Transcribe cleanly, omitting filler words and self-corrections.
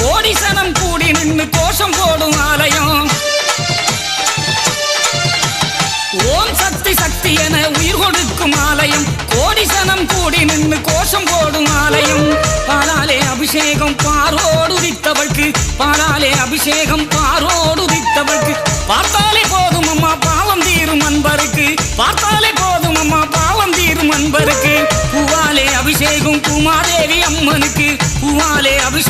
கோடி சனம் கூடி நின்று கோஷம் போடும் ஆலயம். ஓம் சக்தி சக்தி என உயிர் கொடுக்கும் ஆலயம். கோடி சனம் கூடி நின்று கோஷம் போடும் ஆலயம். பாலாலே அபிஷேகம் பாரோடு வித்தவர்க்கு, பாலாலே அபிஷேகம் பாரோடு வித்தவர்க்கு, பார்த்தாலே போதும் அம்மா பாவம் தீரும் அன்பருக்கு, பார்த்தாலே போதும் அம்மா பாவம் தீரும் அன்பருக்கு. பூவாலே அபிஷேகம் பூமாதேவி அம்மனுக்கு, பூவாலே அபிஷேகம்